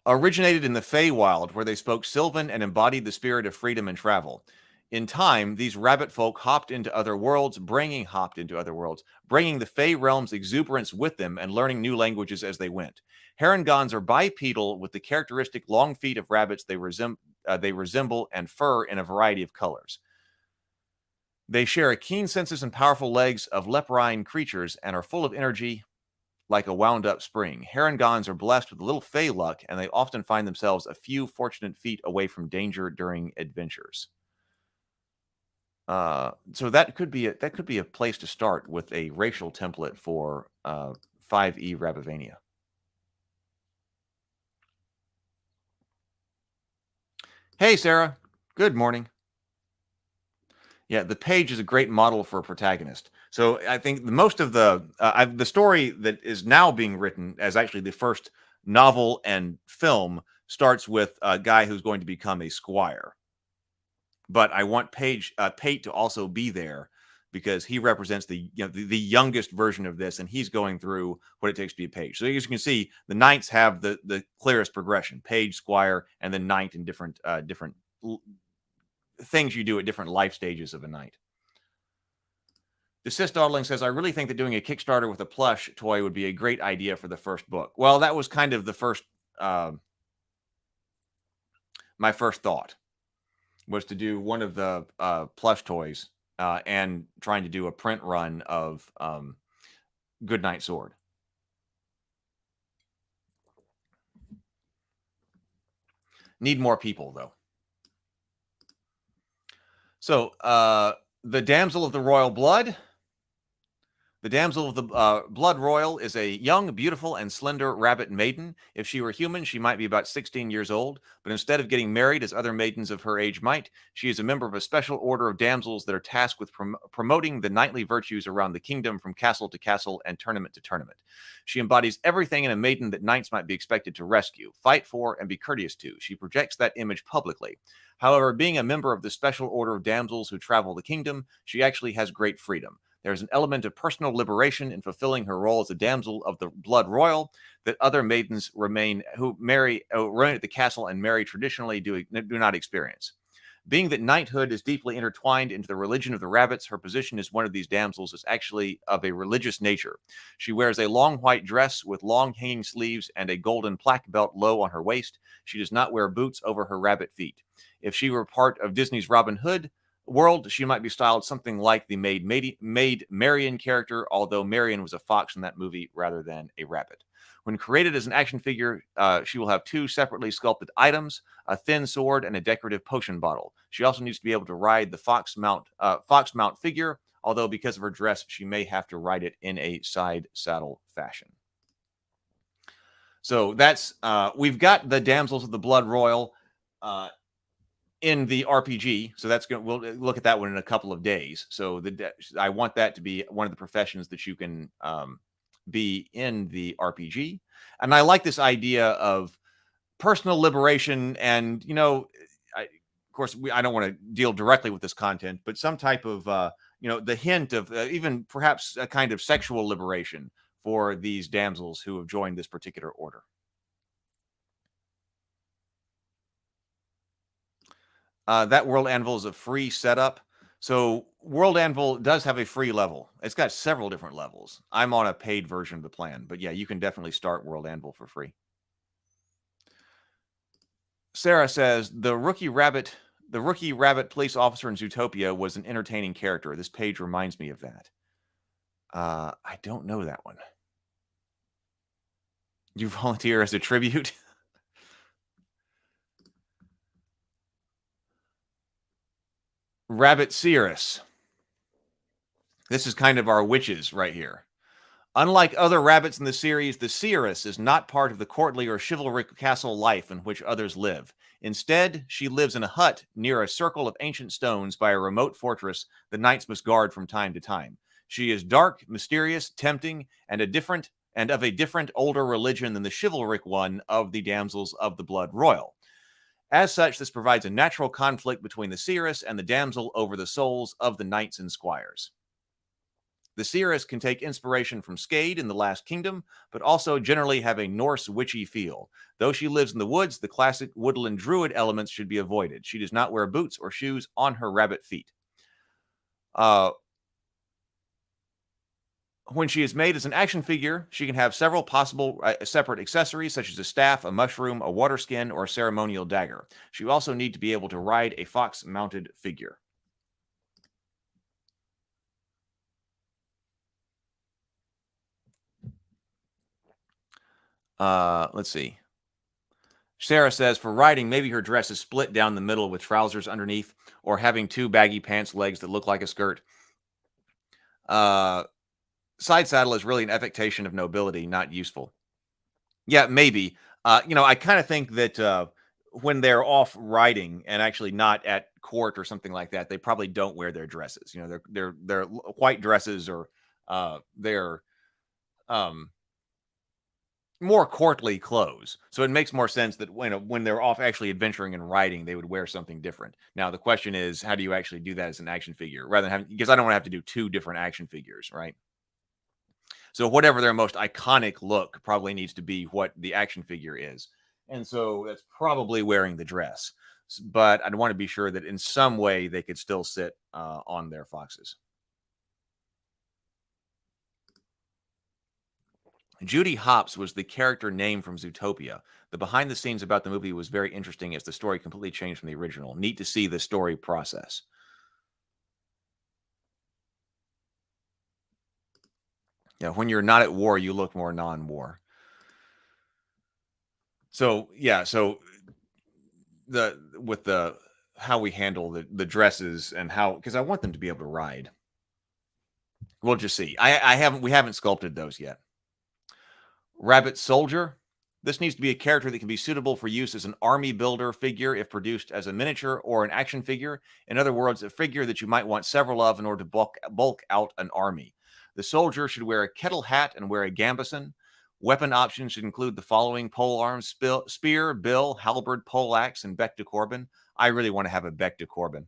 originated in the Feywild, where they spoke Sylvan and embodied the spirit of freedom and travel. In time, these rabbit folk hopped into other worlds, bringing the Fey realm's exuberance with them and learning new languages as they went. Herringons are bipedal with the characteristic long feet of rabbits they resemble and fur in a variety of colors. They share a keen senses and powerful legs of leporine creatures and are full of energy like a wound-up spring. Herringons are blessed with a little fey luck, and they often find themselves a few fortunate feet away from danger during adventures. So that could be a place to start with a racial template for 5e Rabivania. Hey, Sarah. Good morning. Yeah, the page is a great model for a protagonist. So I think most of the story that is now being written as actually the first novel and film starts with a guy who's going to become a squire. But I want Pate to also be there because he represents the youngest version of this, and he's going through what it takes to be a page. So as you can see, the knights have the clearest progression: page, squire, and then knight in different things you do at different life stages of a knight. The Sis Dawdling says, I really think that doing a Kickstarter with a plush toy would be a great idea for the first book. Well, that was kind of the first, my first thought was to do one of the plush toys and trying to do a print run of Goodnight Sword. Need more people, though. So, the Damsel of the Royal Blood. The Damsel of the Blood Royal is a young, beautiful, and slender rabbit maiden. If she were human, she might be about 16 years old, but instead of getting married as other maidens of her age might, she is a member of a special order of damsels that are tasked with promoting the knightly virtues around the kingdom from castle to castle and tournament to tournament. She embodies everything in a maiden that knights might be expected to rescue, fight for, and be courteous to. She projects that image publicly. However, being a member of the special order of damsels who travel the kingdom, she actually has great freedom. There's an element of personal liberation in fulfilling her role as a damsel of the Blood Royal that other maidens who remain at the castle and marry traditionally do not experience. Being that knighthood is deeply intertwined into the religion of the rabbits, her position as one of these damsels is actually of a religious nature. She wears a long white dress with long hanging sleeves and a golden plaque belt low on her waist. She does not wear boots over her rabbit feet. If she were part of Disney's Robin Hood world, she might be styled something like the Maid Marian character, although Marian was a fox in that movie rather than a rabbit. When created as an action figure, she will have two separately sculpted items, a thin sword and a decorative potion bottle. She also needs to be able to ride the fox mount figure, although because of her dress, she may have to ride it in a side saddle fashion. So that's we've got the Damsels of the Blood Royal in the RPG, so that's going. We'll look at that one in a couple of days. So I want that to be one of the professions that you can be in the RPG, and I like this idea of personal liberation. And of course, I don't want to deal directly with this content, but some type of the hint of even perhaps a kind of sexual liberation for these damsels who have joined this particular order. That World Anvil is a free setup. So World Anvil does have a free level. It's got several different levels. I'm on a paid version of the plan, but yeah, you can definitely start World Anvil for free. Sarah says the rookie rabbit police officer in Zootopia was an entertaining character. This page reminds me of that. I don't know that one. You volunteer as a tribute? Rabbit Cirrus. This is kind of our witches right here. Unlike other rabbits in the series, the Cirrus is not part of the courtly or chivalric castle life in which others live. Instead, she lives in a hut near a circle of ancient stones by a remote fortress the knights must guard from time to time. She is dark, mysterious, tempting, and of a different, older religion than the chivalric one of the damsels of the blood royal. As such, this provides a natural conflict between the Cirrus and the damsel over the souls of the knights and squires. The Cirrus can take inspiration from Skade in The Last Kingdom, but also generally have a Norse witchy feel. Though she lives in the woods, the classic woodland druid elements should be avoided. She does not wear boots or shoes on her rabbit feet. When she is made as an action figure, she can have several possible separate accessories, such as a staff, a mushroom, a water skin, or a ceremonial dagger. She will also need to be able to ride a fox-mounted figure. Let's see. Sarah says, for riding, maybe her dress is split down the middle with trousers underneath, or having two baggy pants legs that look like a skirt. Side saddle is really an affectation of nobility, not useful. Yeah, maybe. I kind of think that when they're off riding and actually not at court or something like that, they probably don't wear their dresses. They're white dresses, or they're more courtly clothes. So it makes more sense that when they're off actually adventuring and riding, they would wear something different. Now the question is, how do you actually do that as an action figure, rather than having, because I don't want to have to do two different action figures, right? So whatever their most iconic look probably needs to be what the action figure is. And so that's probably wearing the dress. But I'd want to be sure that in some way they could still sit on their foxes. Judy Hopps was the character name from Zootopia. The behind the scenes about the movie was very interesting as the story completely changed from the original. Neat to see the story process. Yeah, when you're not at war, you look more non-war. So, yeah, how we handle the dresses and how, because I want them to be able to ride. We'll just see. We haven't sculpted those yet. Rabbit Soldier. This needs to be a character that can be suitable for use as an army builder figure if produced as a miniature or an action figure. In other words, a figure that you might want several of in order to bulk out an army. The soldier should wear a kettle hat and wear a gambeson. Weapon options should include the following: polearm, spear, bill, halberd, poleaxe, and bec de corbin. I really want to have a bec de corbin.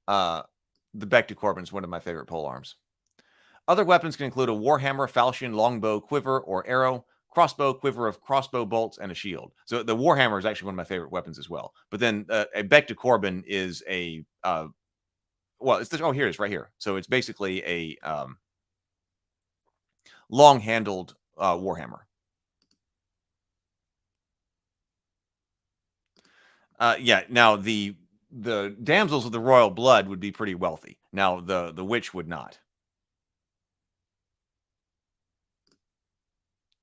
The bec de corbin is one of my favorite polearms. Other weapons can include a warhammer, falchion, longbow, quiver, or arrow, crossbow, quiver of crossbow bolts, and a shield. So the warhammer is actually one of my favorite weapons as well. But then a bec de corbin is a here it is right here. So it's basically a long-handled warhammer. Now the damsels of the royal blood would be pretty wealthy. Now the witch would not.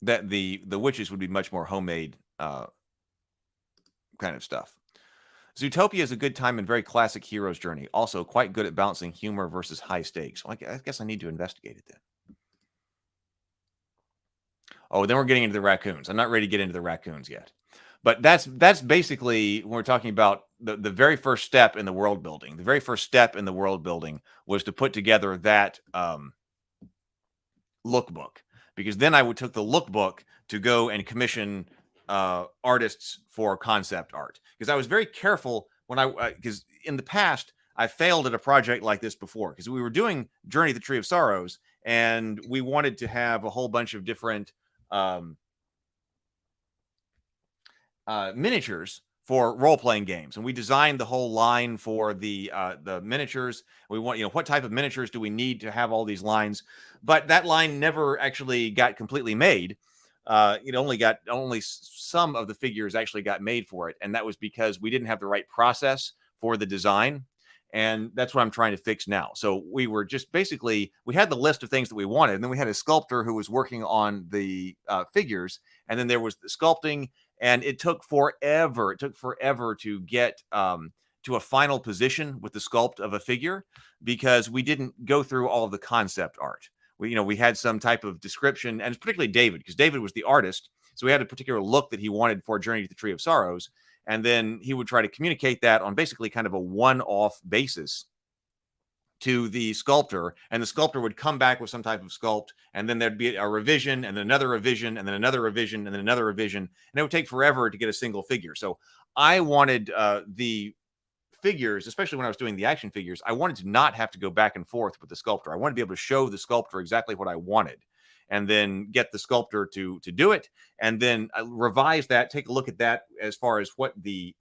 That the witches would be much more homemade kind of stuff. Zootopia is a good time and very classic hero's journey. Also quite good at balancing humor versus high stakes. Well, I guess I need to investigate it then. Oh, then we're getting into the raccoons. I'm not ready to get into the raccoons yet. But that's basically when we're talking about the very first step in the world building. The very first step in the world building was to put together that lookbook. Because then I took the lookbook to go and commission artists for concept art. Because I was very careful when because in the past, I failed at a project like this before. Because we were doing Journey of the Tree of Sorrows, and we wanted to have a whole bunch of different miniatures for role-playing games, and we designed the whole line for the miniatures. We want, what type of miniatures do we need to have all these lines? But that line never actually got completely made. It only some of the figures actually got made for it, and that was because we didn't have the right process for the design. And that's what I'm trying to fix now. So we were just basically, we had the list of things that we wanted, and then we had a sculptor who was working on the figures, and then there was the sculpting, and it took forever. It took forever to get to a final position with the sculpt of a figure because we didn't go through all of the concept art. We had some type of description, and particularly David, because David was the artist, so we had a particular look that he wanted for Journey to the Tree of Sorrows. And then he would try to communicate that on basically kind of a one-off basis to the sculptor. And the sculptor would come back with some type of sculpt. And then there'd be a revision, and then another revision, and then another revision, and then another revision. And it would take forever to get a single figure. So I wanted the figures, especially when I was doing the action figures, I wanted to not have to go back and forth with the sculptor. I wanted to be able to show the sculptor exactly what I wanted, and then get the sculptor to do it, and then revise that, take a look at that as far as what the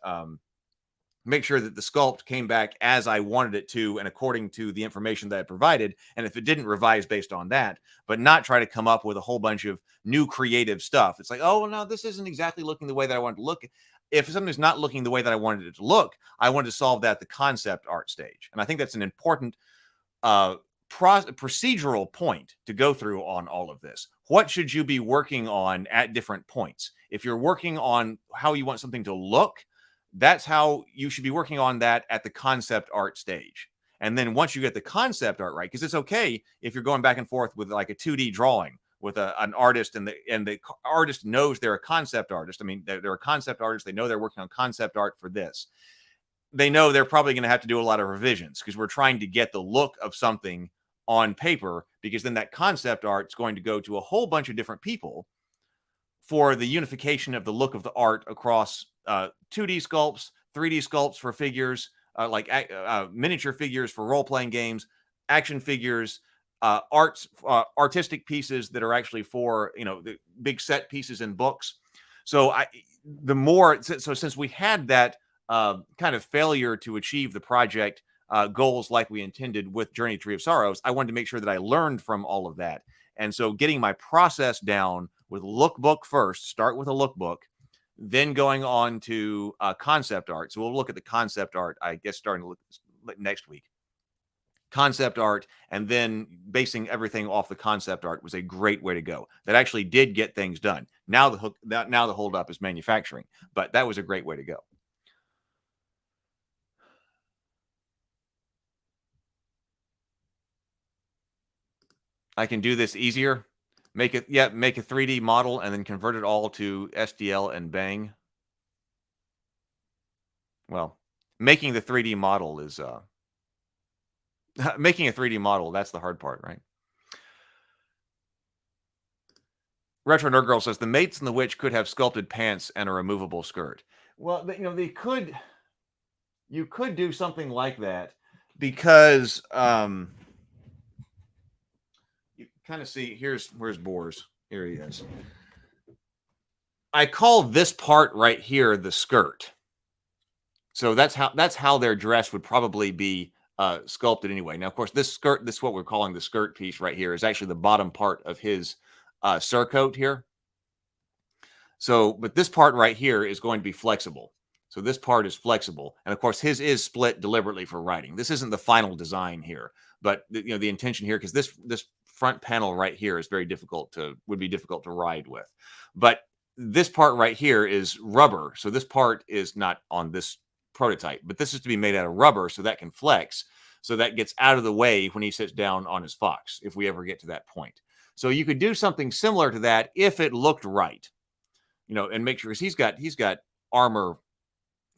make sure that the sculpt came back as I wanted it to and according to the information that I provided. And if it didn't, revise based on that, but not try to come up with a whole bunch of new creative stuff. It's like, oh, well, no, this isn't exactly looking the way that I want it to look. If something's not looking the way that I wanted it to look, I wanted to solve that at the concept art stage. And I think that's an important procedural point to go through on all of this. What should you be working on at different points? If you're working on how you want something to look, that's how you should be working on that at the concept art stage. And then once you get the concept art right, because it's okay if you're going back and forth with like a 2D drawing with an artist, and the artist knows they're a concept artist. I mean, they're a concept artist. They know they're working on concept art for this. They know they're probably going to have to do a lot of revisions because we're trying to get the look of something on paper, because then that concept art is going to go to a whole bunch of different people for the unification of the look of the art across 2D sculpts, 3D sculpts for figures, miniature figures for role-playing games, action figures, artistic pieces that are actually for, the big set pieces in books. So since we had that kind of failure to achieve the project goals like we intended with Journey to Tree of Sorrows, I wanted to make sure that I learned from all of that. And so getting my process down with lookbook first, start with a lookbook, then going on to concept art. So we'll look at the concept art, I guess, starting to look next week. Concept art, and then basing everything off the concept art was a great way to go. That actually did get things done. Now the holdup is manufacturing, but that was a great way to go. I can do this easier. Make a 3D model and then convert it all to STL and bang. Well, making the 3D model is making a 3D model, that's the hard part, right? Retro Nerd Girl says the mates and the witch could have sculpted pants and a removable skirt. Well, they could. You could do something like that because you kind of see, where's Boars. Here he is. I call this part right here the skirt. So that's how their dress would probably be sculpted anyway. Now, of course, this is what we're calling the skirt piece right here, is actually the bottom part of his surcoat here. So, but this part right here is going to be flexible. So this part is flexible. And of course, his is split deliberately for writing. This isn't the final design here, but the intention here, because this front panel right here is would be difficult to ride with. But this part right here is rubber. So this part is not on this prototype, but this is to be made out of rubber so that can flex. So that gets out of the way when he sits down on his fox, if we ever get to that point. So you could do something similar to that if it looked right, and make sure, because he's got armor.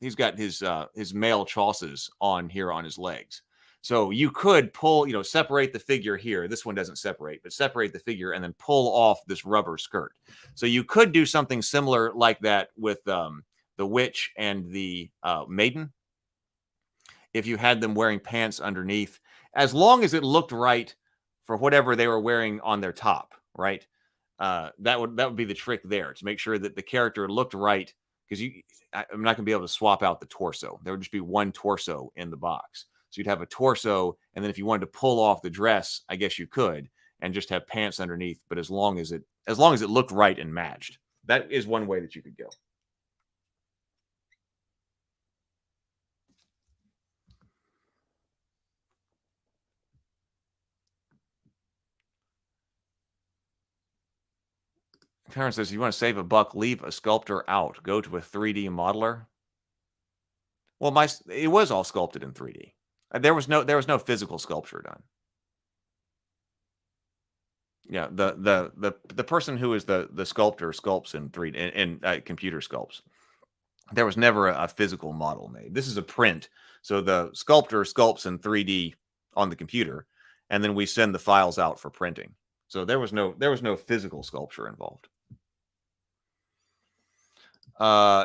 He's got his mail chausses on here on his legs. So you could pull, separate the figure here. This one doesn't separate, but separate the figure and then pull off this rubber skirt. So you could do something similar like that with the witch and the maiden. If you had them wearing pants underneath, as long as it looked right for whatever they were wearing on their top, right? That would be the trick there, to make sure that the character looked right because I'm not going to be able to swap out the torso. There would just be one torso in the box. So you'd have a torso, and then if you wanted to pull off the dress, I guess you could, and just have pants underneath. But as long as it looked right and matched, that is one way that you could go. Karen says, if you want to save a buck, leave a sculptor out. Go to a 3D modeler. Well, it was all sculpted in 3D. There was no physical sculpture done. Yeah, the person who is the sculptor sculpts in 3D in computer sculpts. There was never a physical model made. This is a print. So the sculptor sculpts in 3D on the computer, and then we send the files out for printing. So there was no physical sculpture involved.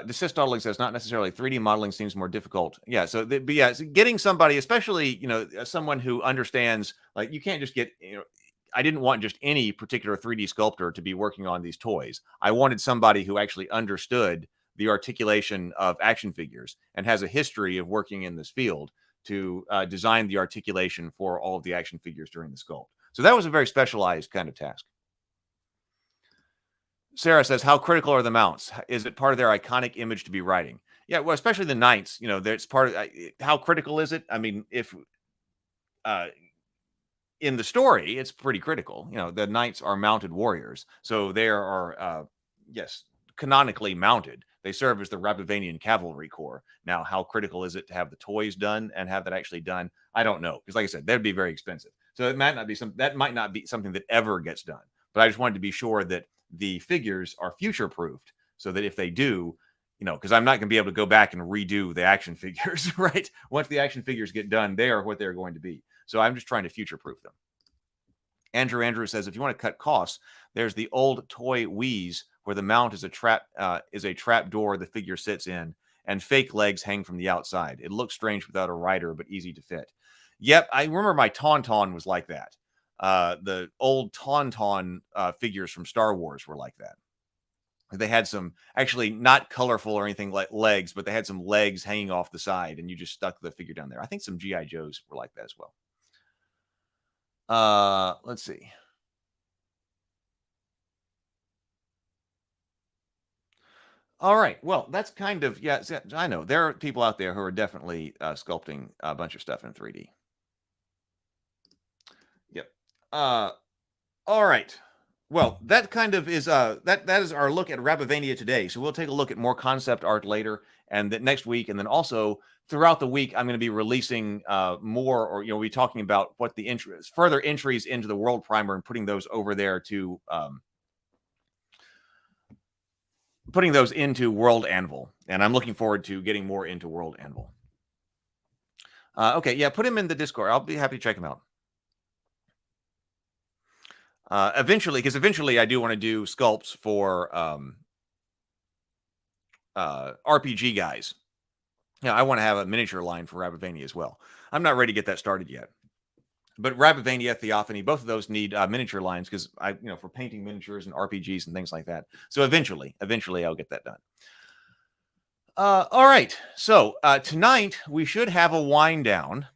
Desist modeling says not necessarily 3D modeling seems more difficult. Yeah. So, but yeah, so getting somebody, especially, someone who understands, like, you can't just get, I didn't want just any particular 3D sculptor to be working on these toys. I wanted somebody who actually understood the articulation of action figures and has a history of working in this field to design the articulation for all of the action figures during the sculpt. So that was a very specialized kind of task. Sarah says, how critical are the mounts? Is it part of their iconic image to be riding? Yeah, well, especially the knights, that's part of how critical is it? I mean, if in the story, it's pretty critical. The knights are mounted warriors. So they are, yes, canonically mounted. They serve as the Rabivanian Cavalry Corps. Now, how critical is it to have the toys done and have that actually done? I don't know. Because like I said, that'd be very expensive. So that might not be something that ever gets done. But I just wanted to be sure that the figures are future-proofed so that if they do, because I'm not going to be able to go back and redo the action figures, right? Once the action figures get done, they are what they're going to be. So I'm just trying to future-proof them. Andrew says, if you want to cut costs, there's the old toy Wii's where the mount is a trap door the figure sits in, and fake legs hang from the outside. It looks strange without a rider, but easy to fit. Yep, I remember my Tauntaun was like that. The old Tauntaun figures from Star Wars were like that. They had some, actually not colorful or anything like legs, but they had some legs hanging off the side, and you just stuck the figure down there. I think some G.I. Joes were like that as well. Let's see. All right. Well, that's kind of, yeah, I know there are people out there who are definitely sculpting a bunch of stuff in 3D. Yep. All right. Well, that kind of is that is our look at Rabivania today. So we'll take a look at more concept art later and that next week, and then also throughout the week I'm going to be releasing more, or we'll be talking about what the further entries into the World Primer and putting those over there to putting those into World Anvil. And I'm looking forward to getting more into World Anvil. Okay, yeah, put him in the Discord. I'll be happy to check him out. Eventually I do want to do sculpts for RPG guys. I want to have a miniature line for Rabivania as well. I'm not ready to get that started yet. But Rabivania, Theophany, both of those need miniature lines because for painting miniatures and RPGs and things like that. So eventually I'll get that done. All right. So tonight we should have a wind down.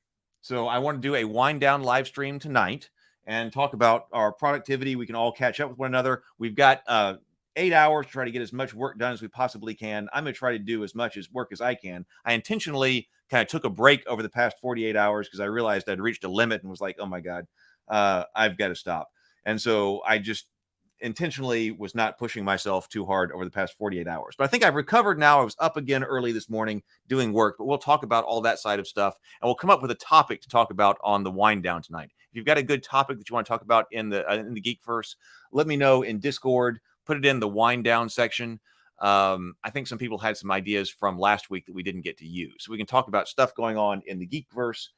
So I want to do a wind down live stream tonight and talk about our productivity. We can all catch up with one another. We've got 8 hours to try to get as much work done as we possibly can. I'm going to try to do as much work as I can. I intentionally kind of took a break over the past 48 hours because I realized I'd reached a limit and was like, oh my God, I've got to stop. And so I just intentionally was not pushing myself too hard over the past 48 hours. But I think I've recovered now. I was up again early this morning doing work, but we'll talk about all that side of stuff. And we'll come up with a topic to talk about on the wind down tonight. If you've got a good topic that you want to talk about in the Geekverse, let me know in Discord. Put it in the wind down section. I think some people had some ideas from last week that we didn't get to use. So we can talk about stuff going on in the Geekverse.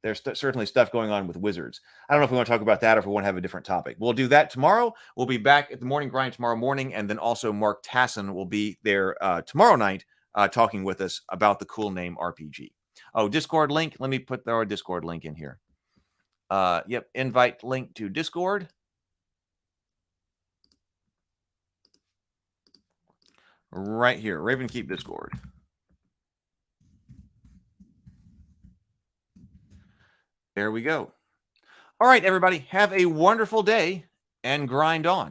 There's certainly stuff going on with Wizards. I don't know if we want to talk about that or if we want to have a different topic. We'll do that tomorrow. We'll be back at the Morning Grind tomorrow morning. And then also Mark Tassin will be there tomorrow night talking with us about the Cool Name RPG. Oh, Discord link. Let me put our Discord link in here. Yep. Invite link to Discord. right here, Raven Keep Discord. There we go. All right, everybody, have a wonderful day and grind on.